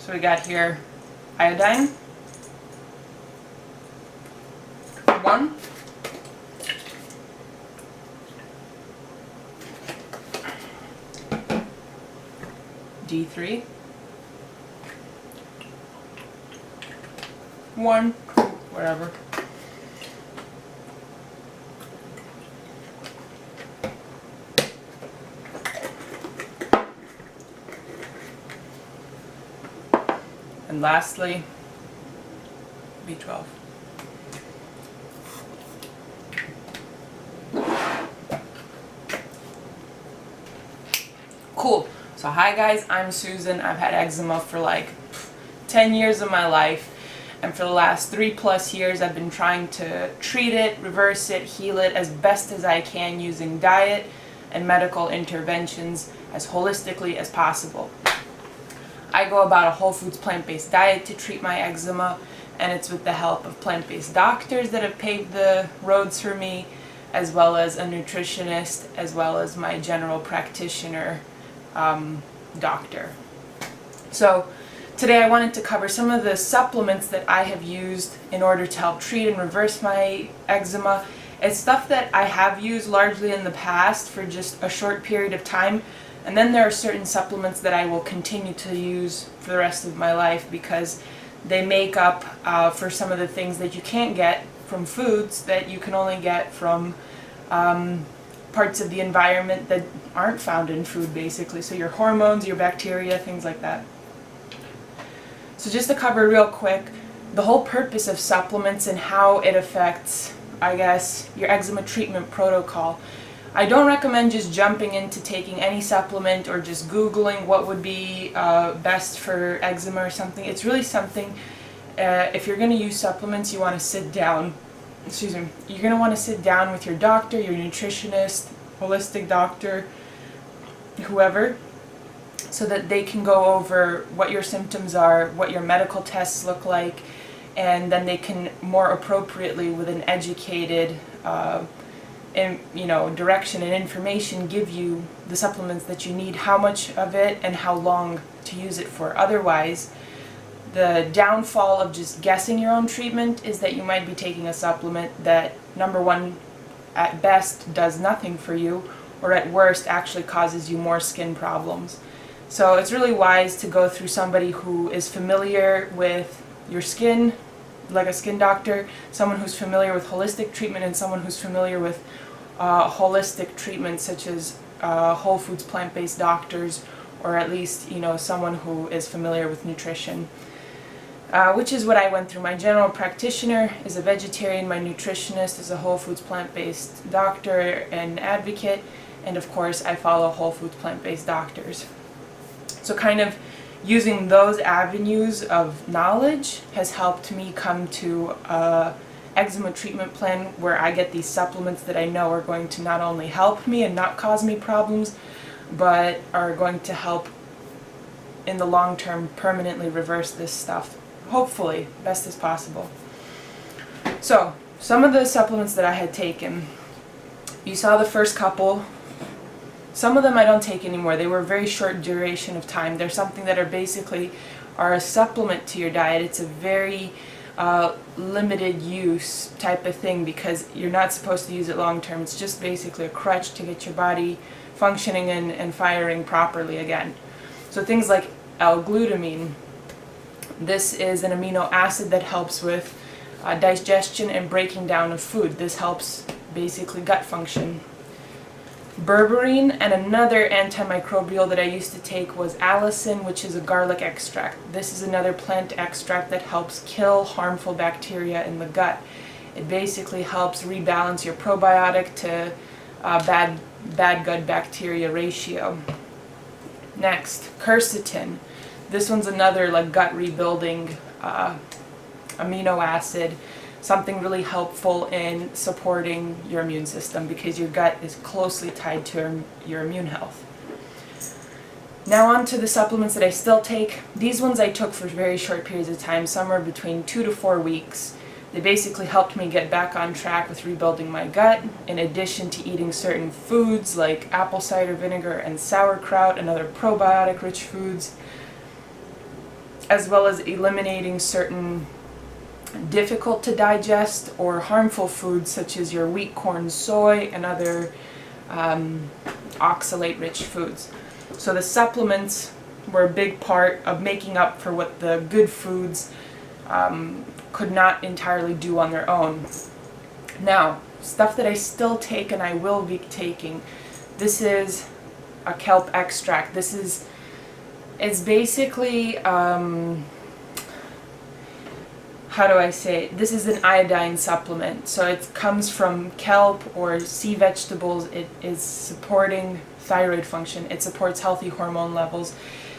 So we got here iodine, 1, D3, 1, whatever. And lastly, B12. Cool. So hi guys, I'm Susan. I've had eczema for like 10 years of my life, and for the last 3+ years I've been trying to treat it, reverse it, heal it as best as I can using diet and medical interventions as holistically as possible. I go about a whole foods plant-based diet to treat my eczema, and it's with the help of plant-based doctors that have paved the roads for me, as well as a nutritionist, as well as my general practitioner doctor. So today I wanted to cover some of the supplements that I have used in order to help treat and reverse my eczema. It's stuff that I have used largely in the past for just a short period of time, and then there are certain supplements that I will continue to use for the rest of my life because they make up for some of the things that you can't get from foods that you can only get from parts of the environment that aren't found in food, basically. So your hormones, your bacteria, things like that. So just to cover real quick, the whole purpose of supplements and how it affects, I guess, your eczema treatment protocol. I don't recommend just jumping into taking any supplement or just Googling what would be best for eczema or something. It's really something, if you're going to use supplements, you want to sit down, you're going to want to sit down with your doctor, your nutritionist, holistic doctor, whoever, so that they can go over what your symptoms are, what your medical tests look like, and then they can more appropriately, with an educated direction and information, give you the supplements that you need, how much of it, and how long to use it for. Otherwise, the downfall of just guessing your own treatment is that you might be taking a supplement that, number one, at best does nothing for you, or at worst actually causes you more skin problems. So it's really wise to go through somebody who is familiar with your skin, like a skin doctor, someone who's familiar with holistic treatment, and someone who's familiar with holistic treatment, such as whole foods plant-based doctors, or at least someone who is familiar with nutrition, which is what I went through. My general practitioner is a vegetarian, my nutritionist is a whole foods plant-based doctor and advocate, and of course I follow whole foods plant-based doctors. So kind of using those avenues of knowledge has helped me come to eczema treatment plan where I get these supplements that I know are going to not only help me and not cause me problems, but are going to help in the long term permanently reverse this stuff, hopefully, best as possible. So, some of the supplements that I had taken, you saw the first couple. Some of them I don't take anymore. They were a very short duration of time. They're something that are basically a supplement to your diet. It's a very limited use type of thing because you're not supposed to use it long term. It's just basically a crutch to get your body functioning and firing properly again. So things like L-glutamine. This is an amino acid that helps with digestion and breaking down of food. This helps basically gut function. Berberine, and another antimicrobial that I used to take was allicin, which is a garlic extract. This is another plant extract that helps kill harmful bacteria in the gut. It basically helps rebalance your probiotic to bad gut bacteria ratio. Next, quercetin. This one's another like gut rebuilding amino acid. Something really helpful in supporting your immune system because your gut is closely tied to your immune health. Now on to the supplements that I still take. These ones I took for very short periods of time, somewhere between 2 to 4 weeks. They basically helped me get back on track with rebuilding my gut, in addition to eating certain foods like apple cider vinegar and sauerkraut and other probiotic rich foods. as well as eliminating certain difficult to digest or harmful foods such as your wheat, corn, soy, and other oxalate-rich foods. So the supplements were a big part of making up for what the good foods could not entirely do on their own. Now, stuff that I still take and I will be taking, this is a kelp extract. It's basically, how do I say it? This is an iodine supplement. So it comes from kelp or sea vegetables. It is supporting thyroid function. It supports healthy hormone levels.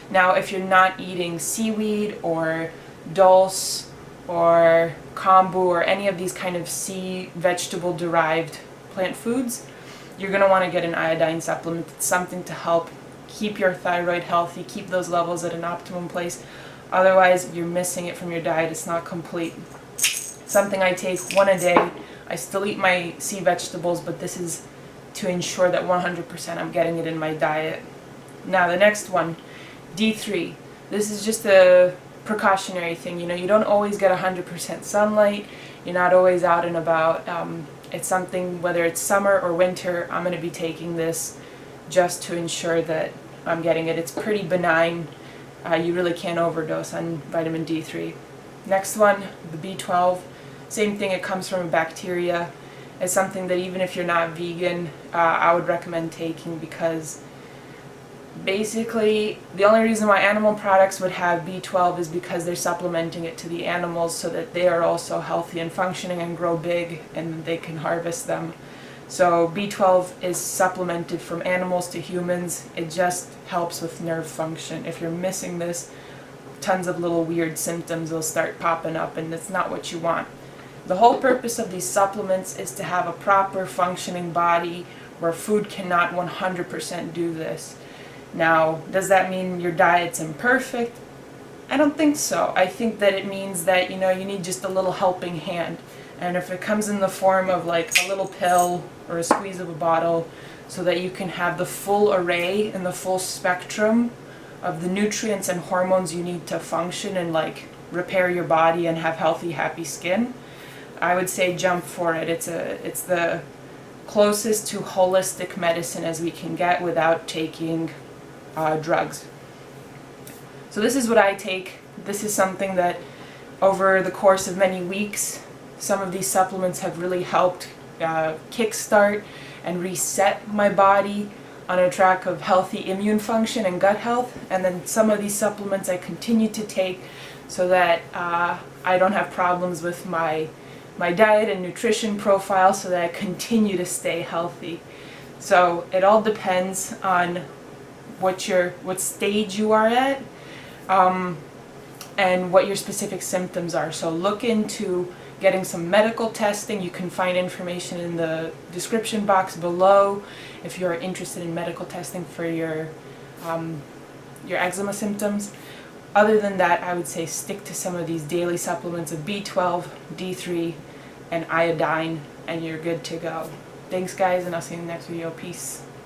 Now, if you're not eating seaweed or dulse or kombu or any of these kind of sea vegetable derived plant foods, you're going to want to get an iodine supplement. It's something to help keep your thyroid healthy, keep those levels at an optimum place. Otherwise, you're missing it from your diet. It's not complete. Something I take one a day. I still eat my sea vegetables, but this is to ensure that 100% I'm getting it in my diet. Now, the next one, D3. This is just a precautionary thing. You know, you don't always get 100% sunlight. You're not always out and about. It's something, whether it's summer or winter, I'm going to be taking this just to ensure that I'm getting it. It's pretty benign. You really can't overdose on vitamin D3. Next one, the B12. Same thing, it comes from a bacteria. It's something that even if you're not vegan, I would recommend taking, because basically the only reason why animal products would have B12 is because they're supplementing it to the animals so that they are also healthy and functioning and grow big and they can harvest them. So B12 is supplemented from animals to humans. It just helps with nerve function. If you're missing this, tons of little weird symptoms will start popping up, and that's not what you want. The whole purpose of these supplements is to have a proper functioning body where food cannot 100% do this. Now, does that mean your diet's imperfect? I don't think so. I think that it means that, you know, you need just a little helping hand. And if it comes in the form of like a little pill or a squeeze of a bottle, so that you can have the full array and the full spectrum of the nutrients and hormones you need to function and like repair your body and have healthy, happy skin, I would say jump for it. It's the closest to holistic medicine as we can get without taking drugs. So this is what I take. This is something that over the course of many weeks, some of these supplements have really helped kickstart and reset my body on a track of healthy immune function and gut health. And then some of these supplements I continue to take so that I don't have problems with my diet and nutrition profile, so that I continue to stay healthy. So it all depends on what stage you are at and what your specific symptoms are. So look into getting some medical testing. You can find information in the description box below if you're interested in medical testing for your eczema symptoms. Other than that, I would say stick to some of these daily supplements of B12, D3, and iodine, and you're good to go. Thanks guys, and I'll see you in the next video. Peace.